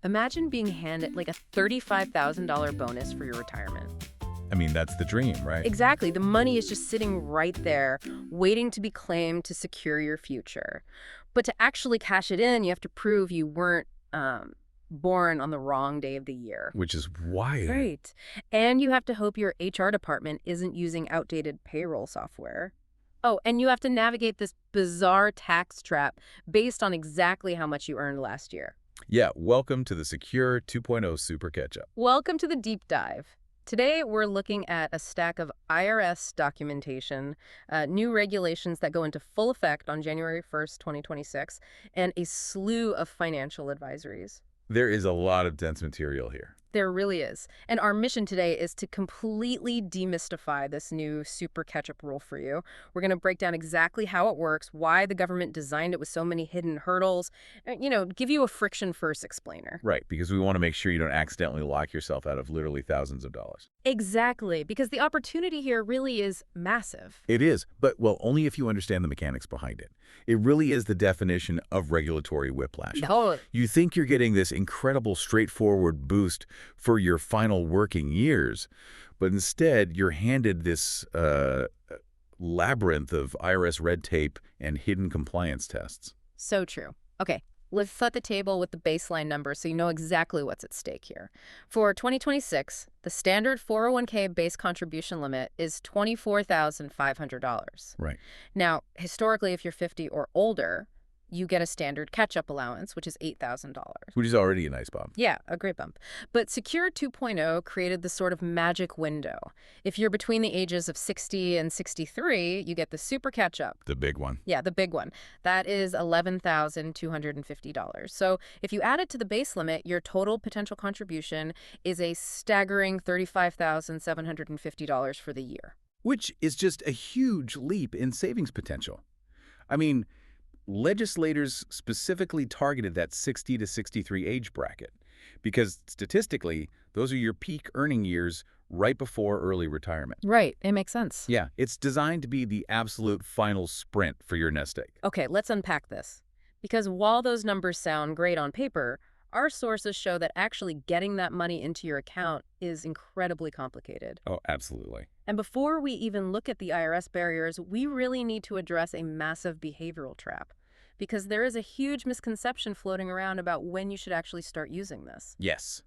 Imagine being handed like a $35,000 bonus for your retirement. I mean, that's the dream, right? Exactly. The money is just sitting right there, waiting to be claimed to secure your future. But to actually cash it in, you have to prove you weren't born on the wrong day of the year. Which is wild. Right. And you have to hope your HR department isn't using outdated payroll software. Oh, and you have to navigate this bizarre tax trap based on exactly how much you earned last year. Yeah, welcome to the Secure 2.0 Super Catch-up. Welcome to the deep dive. Today, we're looking at a stack of IRS documentation, new regulations that go into full effect on January 1st, 2026, and a slew of financial advisories. There is a lot of dense material here. There really is. And our mission today is to completely demystify this new super catch-up rule for you. We're going to break down exactly how it works, why the government designed it with so many hidden hurdles, and, give you a friction-first explainer. Right, because we want to make sure you don't accidentally lock yourself out of literally thousands of dollars. Exactly, because the opportunity here really is massive. It is, but, well, only if you understand the mechanics behind it. It really is the definition of regulatory whiplash. Oh. You think you're getting this incredible straightforward boost for your final working years, but instead you're handed this labyrinth of IRS red tape and hidden compliance tests. So true. Okay, let's set the table with the baseline number so you know exactly what's at stake here. For 2026, the standard 401k base contribution limit is $24,500. Right. Now, historically, if you're 50 or older, you get a standard catch-up allowance, which is $8,000. Which is already a nice bump. Yeah, a great bump. But Secure 2.0 created this sort of magic window. If you're between the ages of 60 and 63, you get the super catch-up. The big one. Yeah, the big one. That is $11,250. So if you add it to the base limit, your total potential contribution is a staggering $35,750 for the year. Which is just a huge leap in savings potential. I mean, legislators specifically targeted that 60 to 63 age bracket because statistically, those are your peak earning years right before early retirement. Right. It makes sense. Yeah, it's designed to be the absolute final sprint for your nest egg. Okay, let's unpack this. Because while those numbers sound great on paper, our sources show that actually getting that money into your account is incredibly complicated. Oh, absolutely. And before we even look at the IRS barriers, we really need to address a massive behavioral trap. Because there is a huge misconception floating around about when you should actually start using this. Yes.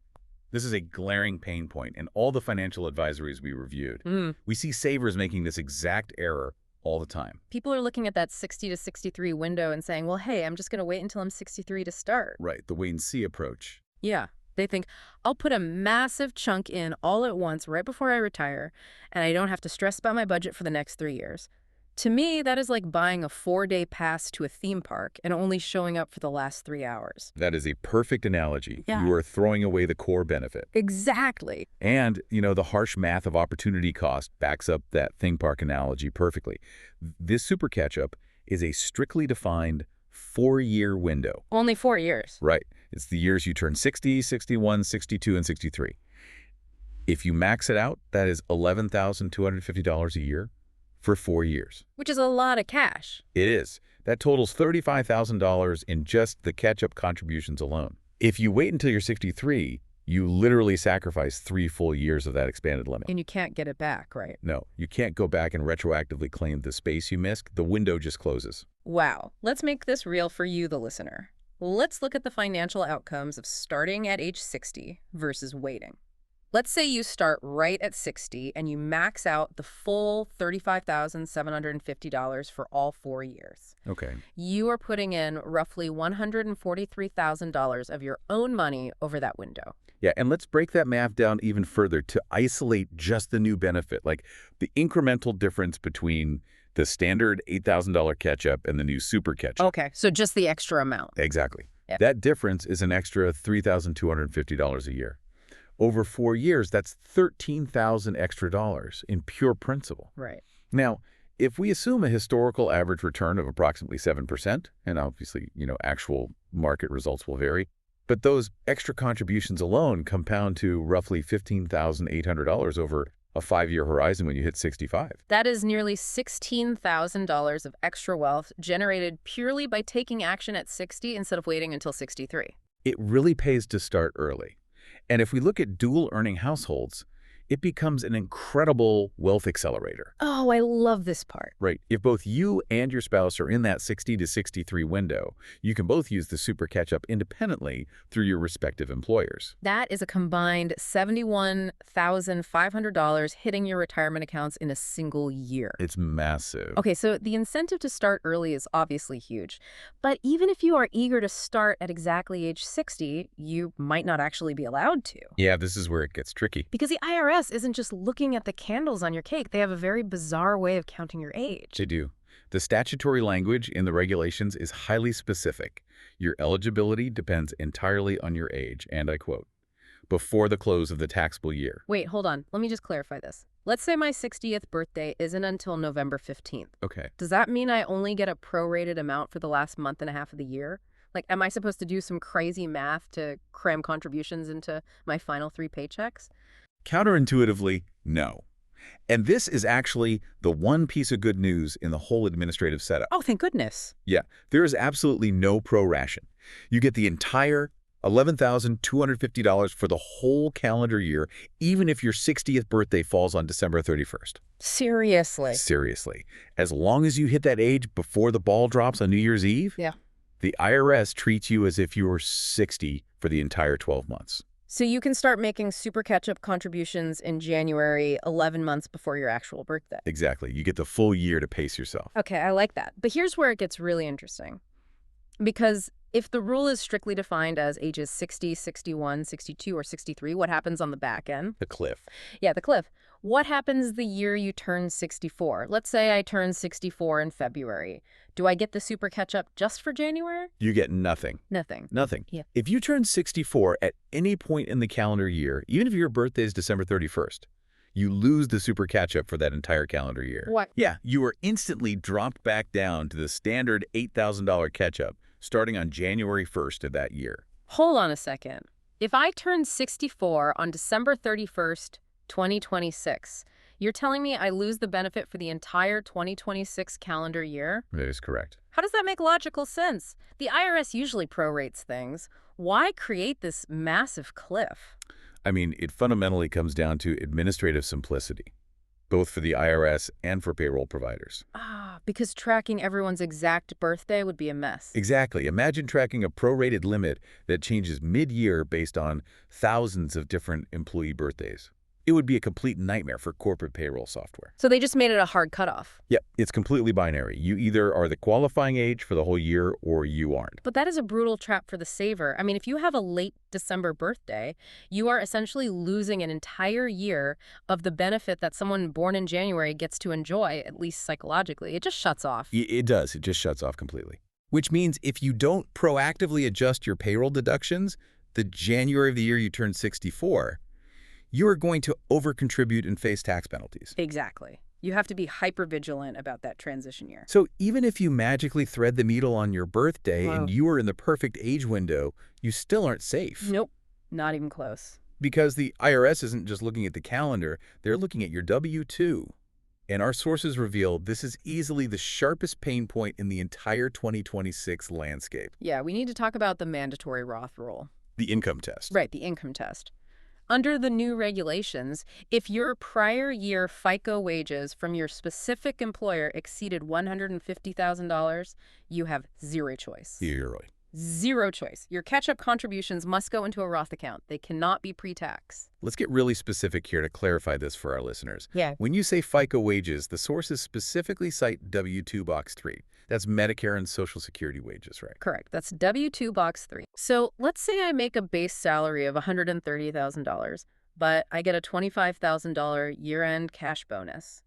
This is a glaring pain point in all the financial advisories we reviewed. We see savers making this exact error all the time. People are looking at that 60 to 63 window and saying, well, hey, I'm just going to wait until I'm 63 to start. Right, the wait-and-see approach. Yeah. They think, I'll put a massive chunk in all at once right before I retire, and I don't have to stress about my budget for the next 3 years. To me, that is like buying a 4-day pass to a theme park and only showing up for the last 3 hours. That is a perfect analogy. Yeah. You are throwing away the core benefit. Exactly. And, the harsh math of opportunity cost backs up that theme park analogy perfectly. This super catch-up is a strictly defined 4-year window. Only 4 years. Right. It's the years you turn 60, 61, 62, and 63. If you max it out, that is $11,250 a year for 4 years. Which is a lot of cash. It is. That totals $35,000 in just the catch-up contributions alone. If you wait until you're 63, you literally sacrifice 3 full years of that expanded limit. And you can't get it back, right? No, you can't go back and retroactively claim the space you missed. The window just closes. Wow. Let's make this real for you, the listener. Let's look at the financial outcomes of starting at age 60 versus waiting. Let's say you start right at 60 and you max out the full $35,750 for all 4 years. Okay. You are putting in roughly $143,000 of your own money over that window. Yeah, and let's break that math down even further to isolate just the new benefit, like the incremental difference between the standard $8,000 catch-up and the new super catch-up. Okay, so just the extra amount. Exactly. Yeah. That difference is an extra $3,250 a year. Over 4 years, that's $13,000 extra dollars in pure principal. Right. Now, if we assume a historical average return of approximately 7%, and obviously, actual market results will vary, but those extra contributions alone compound to roughly $15,800 over a 5-year horizon when you hit 65. That is nearly $16,000 of extra wealth generated purely by taking action at 60 instead of waiting until 63. It really pays to start early. And if we look at dual-earning households, it becomes an incredible wealth accelerator. Oh, I love this part. Right. If both you and your spouse are in that 60 to 63 window, you can both use the super catch-up independently through your respective employers. That is a combined $71,500 hitting your retirement accounts in a single year. It's massive. Okay, so the incentive to start early is obviously huge. But even if you are eager to start at exactly age 60, you might not actually be allowed to. Yeah, this is where it gets tricky. Because the IRS isn't just looking at the candles on your cake. They have a very bizarre way of counting your age. They do. The statutory language in the regulations is highly specific. Your eligibility depends entirely on your age, and I quote, before the close of the taxable year. Wait, hold on. Let me just clarify this. Let's say my 60th birthday isn't until November 15th. Okay. Does that mean I only get a prorated amount for the last month and a half of the year? Like, am I supposed to do some crazy math to cram contributions into my final 3 paychecks? Counterintuitively, no. And this is actually the one piece of good news in the whole administrative setup. Oh, thank goodness. Yeah, there is absolutely no proration. You get the entire $11,250 for the whole calendar year, even if your 60th birthday falls on December 31st. Seriously? Seriously. As long as you hit that age before the ball drops on New Year's Eve, Yeah. the IRS treats you as if you were 60 for the entire 12 months. So you can start making super catch-up contributions in January, 11 months before your actual birthday. Exactly. You get the full year to pace yourself. Okay, I like that. But here's where it gets really interesting. Because if the rule is strictly defined as ages 60, 61, 62, or 63, what happens on the back end? The cliff. Yeah, the cliff. What happens the year you turn 64? Let's say I turn 64 in February. Do I get the super catch-up just for January? You get nothing. Nothing. Nothing. Yeah. If you turn 64 at any point in the calendar year, even if your birthday is December 31st, you lose the super catch-up for that entire calendar year. What? Yeah, you are instantly dropped back down to the standard $8,000 catch-up starting on January 1st of that year. Hold on a second. If I turn 64 on December 31st, 2026, you're telling me I lose the benefit for the entire 2026 calendar year? That is correct. How does that make logical sense? The IRS usually prorates things. Why create this massive cliff? I mean, it fundamentally comes down to administrative simplicity, both for the IRS and for payroll providers. Because tracking everyone's exact birthday would be a mess. Exactly. Imagine tracking a prorated limit that changes mid-year based on thousands of different employee birthdays. It would be a complete nightmare for corporate payroll software. So they just made it a hard cutoff. Yep, it's completely binary. You either are the qualifying age for the whole year or you aren't. But that is a brutal trap for the saver. I mean, if you have a late December birthday, you are essentially losing an entire year of the benefit that someone born in January gets to enjoy, at least psychologically. It just shuts off. It does. It just shuts off completely. Which means if you don't proactively adjust your payroll deductions, the January of the year you turn 64, you are going to over-contribute and face tax penalties. Exactly. You have to be hyper-vigilant about that transition year. So even if you magically thread the needle on your birthday Wow. and you are in the perfect age window, you still aren't safe. Nope. Not even close. Because the IRS isn't just looking at the calendar, they're looking at your W-2. And our sources reveal this is easily the sharpest pain point in the entire 2026 landscape. Yeah, we need to talk about the mandatory Roth rule. The income test. Right, the income test. Under the new regulations, if your prior year FICA wages from your specific employer exceeded $150,000, you have zero choice. Zero. Zero choice. Your catch-up contributions must go into a Roth account. They cannot be pre-tax. Let's get really specific here to clarify this for our listeners. Yeah. When you say FICA wages, the sources specifically cite W-2 Box 3. That's Medicare and Social Security wages, right? Correct. That's W-2 Box 3. So let's say I make a base salary of $130,000, but I get a $25,000 year-end cash bonus.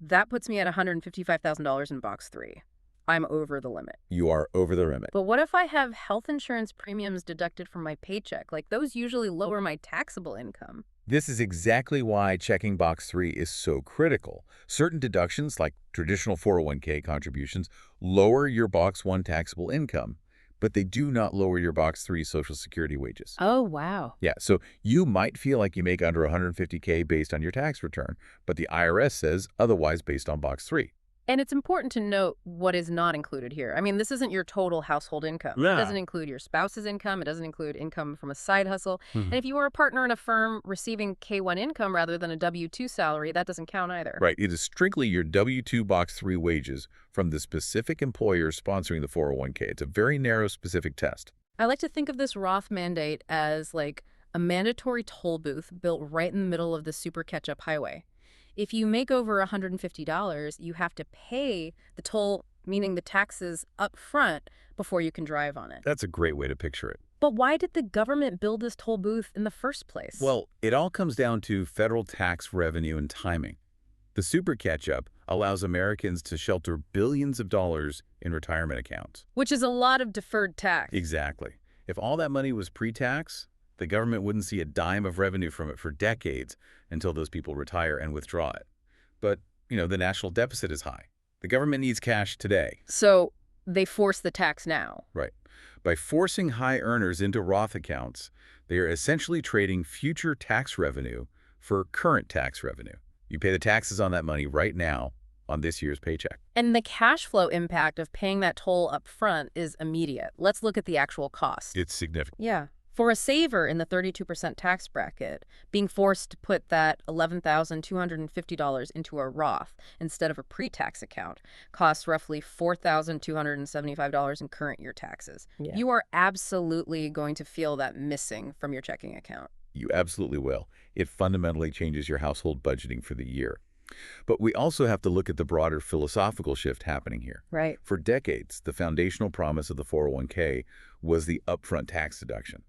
That puts me at $155,000 in Box 3. I'm over the limit. You are over the limit. But what if I have health insurance premiums deducted from my paycheck? Like, those usually lower my taxable income. This is exactly why checking Box 3 is so critical. Certain deductions, like traditional 401k contributions, lower your Box 1 taxable income, but they do not lower your Box 3 Social Security wages. Oh, wow. Yeah, so you might feel like you make under $150K based on your tax return, but the IRS says otherwise based on Box 3. And it's important to note what is not included here. I mean, this isn't your total household income. It Yeah. doesn't include your spouse's income. It doesn't include income from a side hustle. Mhm. And if you were a partner in a firm receiving K-1 income rather than a W-2 salary, that doesn't count either. Right. It is strictly your W-2 Box 3 wages from the specific employer sponsoring the 401k. It's a very narrow, specific test. I like to think of this Roth mandate as like a mandatory toll booth built right in the middle of the super catch-up highway. If you make over $150, you have to pay the toll, meaning the taxes, up front before you can drive on it. That's a great way to picture it. But why did the government build this toll booth in the first place? Well, it all comes down to federal tax revenue and timing. The super catch-up allows Americans to shelter billions of dollars in retirement accounts. Which is a lot of deferred tax. Exactly. If all that money was pre-tax, the government wouldn't see a dime of revenue from it for decades until those people retire and withdraw it. But, the national deficit is high. The government needs cash today. So they force the tax now. Right. By forcing high earners into Roth accounts, they are essentially trading future tax revenue for current tax revenue. You pay the taxes on that money right now on this year's paycheck. And the cash flow impact of paying that toll up front is immediate. Let's look at the actual cost. It's significant. Yeah. For a saver in the 32% tax bracket, being forced to put that $11,250 into a Roth instead of a pre-tax account costs roughly $4,275 in current year taxes. Yeah. You are absolutely going to feel that missing from your checking account. You absolutely will. It fundamentally changes your household budgeting for the year. But we also have to look at the broader philosophical shift happening here. Right. For decades, the foundational promise of the 401k was the upfront tax deduction.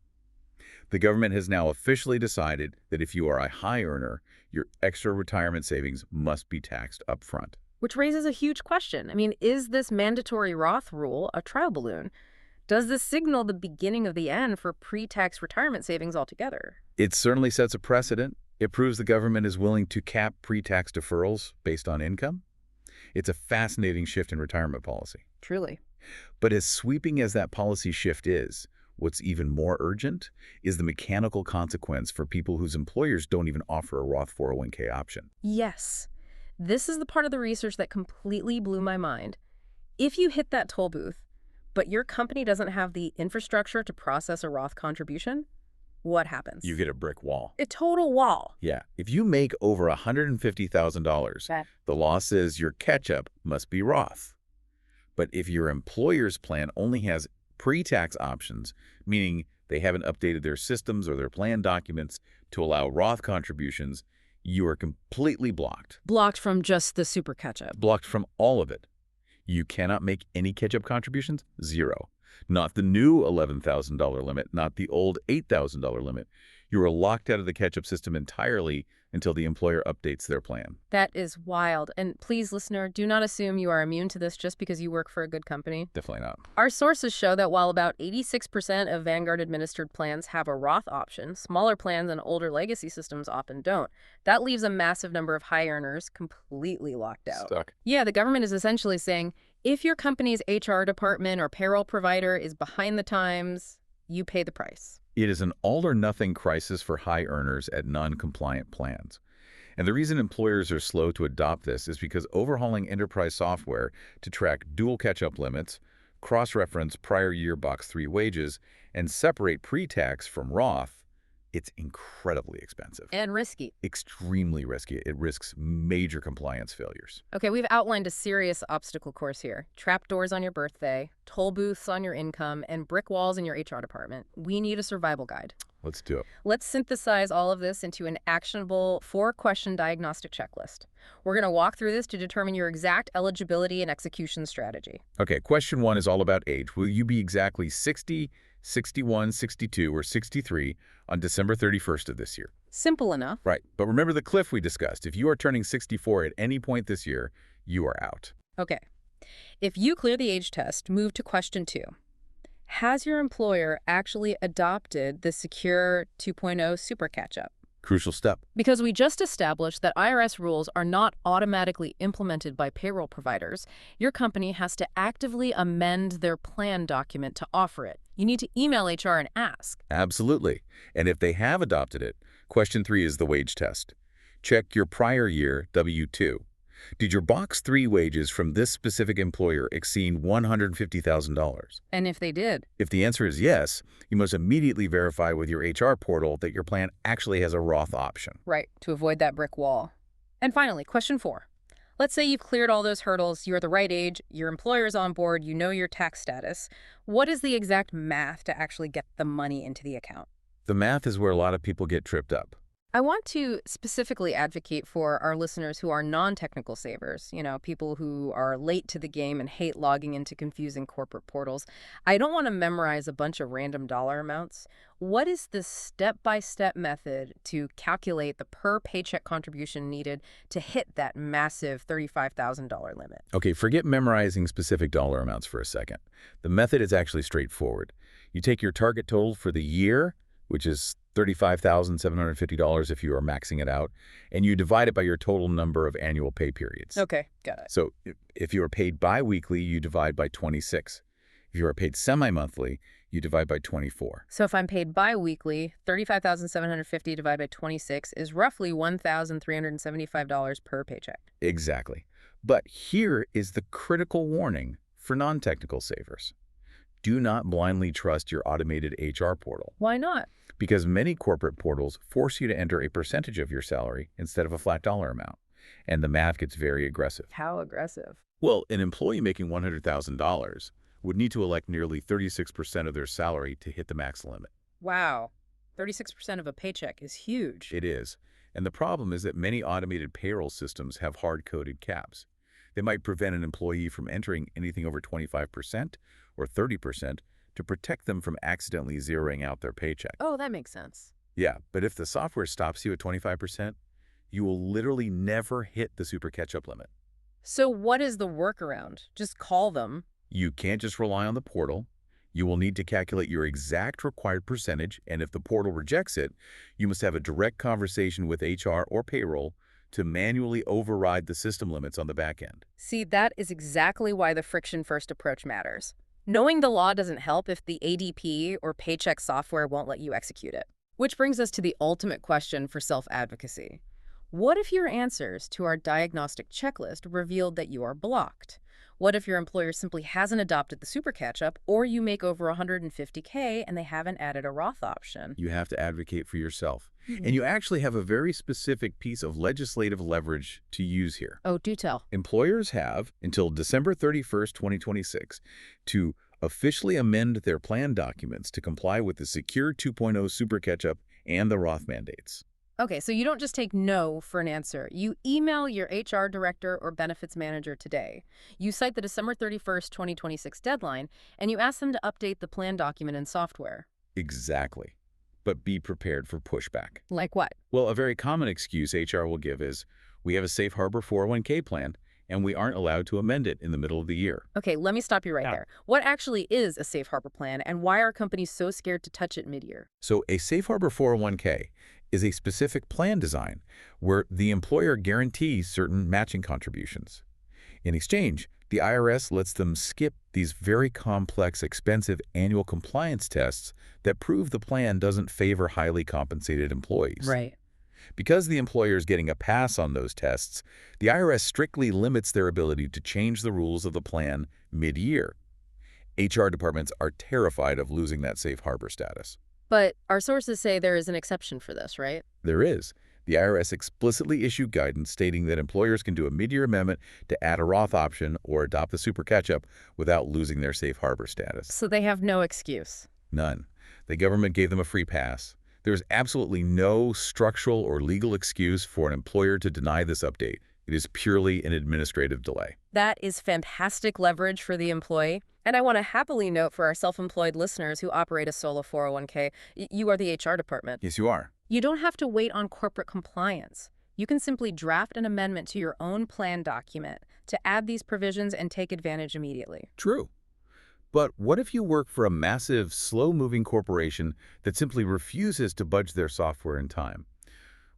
The government has now officially decided that if you are a high earner, your extra retirement savings must be taxed upfront. Which raises a huge question. I mean, is this mandatory Roth rule a trial balloon? Does this signal the beginning of the end for pre-tax retirement savings altogether? It certainly sets a precedent. It proves the government is willing to cap pre-tax deferrals based on income. It's a fascinating shift in retirement policy. Truly. But as sweeping as that policy shift is, what's even more urgent is the mechanical consequence for people whose employers don't even offer a Roth 401k option. Yes. This is the part of the research that completely blew my mind. If you hit that toll booth, but your company doesn't have the infrastructure to process a Roth contribution, what happens? You get a brick wall. A total wall. Yeah. If you make over $150,000, the law says your catch-up must be Roth. But if your employer's plan only has pre-tax options, meaning they haven't updated their systems or their plan documents to allow Roth contributions, you are completely blocked. Blocked from just the super catch-up. Blocked from all of it. You cannot make any catch-up contributions, zero. Not the new $11,000 limit, not the old $8,000 limit. You are locked out of the catch-up system entirely until the employer updates their plan. That is wild. And please, listener, do not assume you are immune to this just because you work for a good company. Definitely not. Our sources show that while about 86% of Vanguard-administered plans have a Roth option, smaller plans and older legacy systems often don't. That leaves a massive number of high earners completely locked out. Stuck. Yeah, the government is essentially saying, if your company's HR department or payroll provider is behind the times, you pay the price. It is an all-or-nothing crisis for high earners at non-compliant plans. And the reason employers are slow to adopt this is because overhauling enterprise software to track dual catch-up limits, cross-reference prior year Box 3 wages, and separate pre-tax from Roth, it's incredibly expensive. And risky. Extremely risky. It risks major compliance failures. Okay, we've outlined a serious obstacle course here. Trapdoors on your birthday, toll booths on your income, and brick walls in your HR department. We need a survival guide. Let's do it. Let's synthesize all of this into an actionable 4-question diagnostic checklist. We're going to walk through this to determine your exact eligibility and execution strategy. Okay, question 1 is all about age. Will you be exactly 60, 61, 62, or 63 on December 31st of this year? Simple enough. Right, but remember the cliff we discussed. If you are turning 64 at any point this year, you are out. Okay. If you clear the age test, move to question 2. Has your employer actually adopted the Secure 2.0 Super Catch-up? Crucial step. Because we just established that IRS rules are not automatically implemented by payroll providers, your company has to actively amend their plan document to offer it. You need to email HR and ask. Absolutely. And if they have adopted it, question 3 is the wage test. Check your prior year W-2. Did your Box 3 wages from this specific employer exceed $150,000? And if they did? If the answer is yes, you must immediately verify with your HR portal that your plan actually has a Roth option. Right, to avoid that brick wall. And finally, question 4. Let's say you've cleared all those hurdles, you're the right age, your employer's on board, you know your tax status. What is the exact math to actually get the money into the account? The math is where a lot of people get tripped up. I want to specifically advocate for our listeners who are non-technical savers, people who are late to the game and hate logging into confusing corporate portals. I don't want to memorize a bunch of random dollar amounts. What is the step-by-step method to calculate the per-paycheck contribution needed to hit that massive $35,000 limit? Okay, forget memorizing specific dollar amounts for a second. The method is actually straightforward. You take your target total for the year, which is $35,750 if you are maxing it out, and you divide it by your total number of annual pay periods. Okay, got it. So if you are paid bi-weekly, you divide by 26. If you are paid semi-monthly, you divide by 24. So if I'm paid bi-weekly, $35,750 divided by 26 is roughly $1,375 per paycheck. Exactly. But here is the critical warning for non-technical savers. Do not blindly trust your automated HR portal. Why not? Because many corporate portals force you to enter a percentage of your salary instead of a flat dollar amount. And the math gets very aggressive. How aggressive? Well, an employee making $100,000 would need to elect nearly 36% of their salary to hit the max limit. Wow. 36% of a paycheck is huge. It is. And the problem is that many automated payroll systems have hard-coded caps. They might prevent an employee from entering anything over 25% or 30% to protect them from accidentally zeroing out their paycheck. Oh, that makes sense. Yeah, but if the software stops you at 25%, you will literally never hit the super catch-up limit. So what is the workaround? Just call them. You can't just rely on the portal. You will need to calculate your exact required percentage, and if the portal rejects it, you must have a direct conversation with HR or payroll to manually override the system limits on the back end. See, that is exactly why the friction-first approach matters. Knowing the law doesn't help if the ADP or paycheck software won't let you execute it. Which brings us to the ultimate question for self-advocacy. What if your answers to our diagnostic checklist revealed that you are blocked? What if your employer simply hasn't adopted the super catch-up, or you make over $150K and they haven't added a Roth option? You have to advocate for yourself. And you actually have a very specific piece of legislative leverage to use here. Oh, do tell. Employers have until December 31st, 2026 to officially amend their plan documents to comply with the Secure 2.0 Super Catch-up and the Roth mandates. Okay, so you don't just take no for an answer. You email your HR director or benefits manager today. You cite the December 31st, 2026 deadline, and you ask them to update the plan document and software. Exactly. But be prepared for pushback. Like what? Well, a very common excuse HR will give is, we have a safe harbor 401k plan, and we aren't allowed to amend it in the middle of the year. Okay, let me stop you right there. What actually is a safe harbor plan, and why are companies so scared to touch it mid-year? So a safe harbor 401k is a specific plan design where the employer guarantees certain matching contributions. In exchange, the IRS lets them skip these very complex, expensive annual compliance tests that prove the plan doesn't favor highly compensated employees. Right. Because the employer is getting a pass on those tests, the IRS strictly limits their ability to change the rules of the plan mid-year. HR departments are terrified of losing that safe harbor status. But our sources say there is an exception for this, right? There is. The IRS explicitly issued guidance stating that employers can do a mid-year amendment to add a Roth option or adopt the super catch-up without losing their safe harbor status. So they have no excuse. None. The government gave them a free pass. There's absolutely no structural or legal excuse for an employer to deny this update. It is purely an administrative delay. That is fantastic leverage for the employee. And I want to happily note for our self-employed listeners who operate a solo 401k, you are the HR department. Yes, you are. You don't have to wait on corporate compliance. You can simply draft an amendment to your own plan document to add these provisions and take advantage immediately. True. But what if you work for a massive, slow-moving corporation that simply refuses to budge their software in time?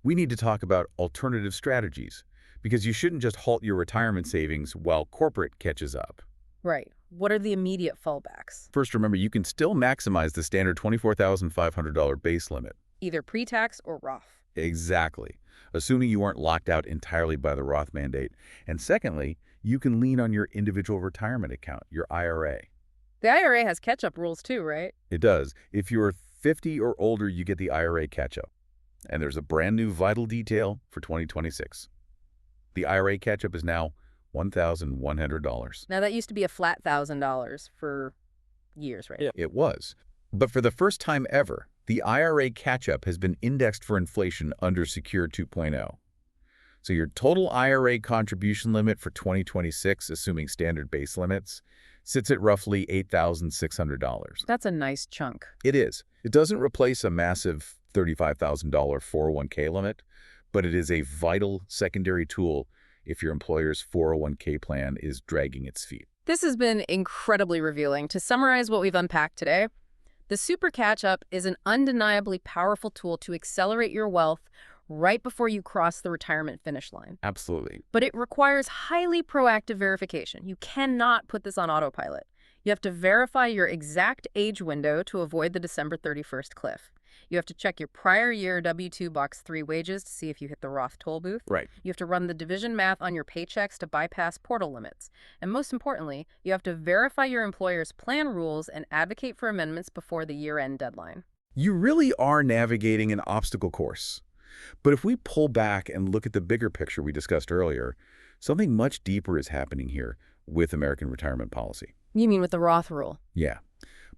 We need to talk about alternative strategies, because you shouldn't just halt your retirement savings while corporate catches up. Right. What are the immediate fallbacks? First, remember, you can still maximize the standard $24,500 base limit. Either pre-tax or Roth. Exactly. assuming you aren't locked out entirely by the Roth mandate. And secondly, you can lean on your individual retirement account, your IRA. The IRA has catch-up rules too, right? It does. If you're 50 or older, you get the IRA catch-up. And there's a brand new vital detail for 2026. The IRA catch-up is now $1,100. Now, that used to be a flat $1,000 for years, right? Yeah. It was. But for the first time ever, the IRA catch-up has been indexed for inflation under Secure 2.0. So your total IRA contribution limit for 2026, assuming standard base limits, sits at roughly $8,600. That's a nice chunk. It is. It doesn't replace a massive $35,000 401k limit, but it is a vital secondary tool if your employer's 401k plan is dragging its feet. This has been incredibly revealing. To summarize what we've unpacked today, the Super Catch-Up is an undeniably powerful tool to accelerate your wealth right before you cross the retirement finish line. Absolutely. But it requires highly proactive verification. You cannot put this on autopilot. You have to verify your exact age window to avoid the December 31st cliff. You have to check your prior year W-2 Box 3 wages to see if you hit the Roth toll booth. Right. You have to run the division math on your paychecks to bypass portal limits. And most importantly, you have to verify your employer's plan rules and advocate for amendments before the year-end deadline. You really are navigating an obstacle course. But if we pull back and look at the bigger picture we discussed earlier, something much deeper is happening here with American retirement policy. You mean with the Roth rule? Yeah.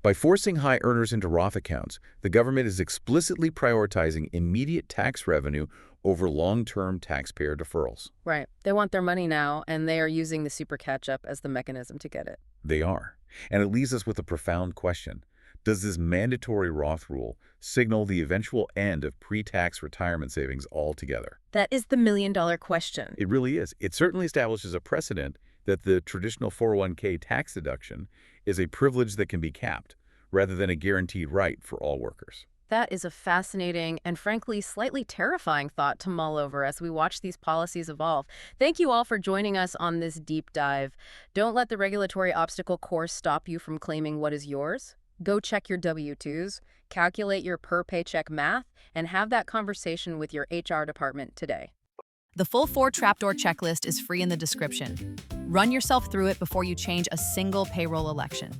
By forcing high earners into Roth accounts, the government is explicitly prioritizing immediate tax revenue over long-term taxpayer deferrals. Right. They want their money now, and they are using the Super Catch-Up as the mechanism to get it. They are. And it leaves us with a profound question. Does this mandatory Roth rule signal the eventual end of pre-tax retirement savings altogether? That is the million-dollar question. It really is. It certainly establishes a precedent that the traditional 401k tax deduction is a privilege that can be capped, rather than a guaranteed right for all workers. That is a fascinating and frankly slightly terrifying thought to mull over as we watch these policies evolve. Thank you all for joining us on this deep dive. Don't let the regulatory obstacle course stop you from claiming what is yours. Go check your W-2s, calculate your per-paycheck math, and have that conversation with your HR department today. The full 4 Trapdoor checklist is free in the description. Run yourself through it before you change a single payroll election.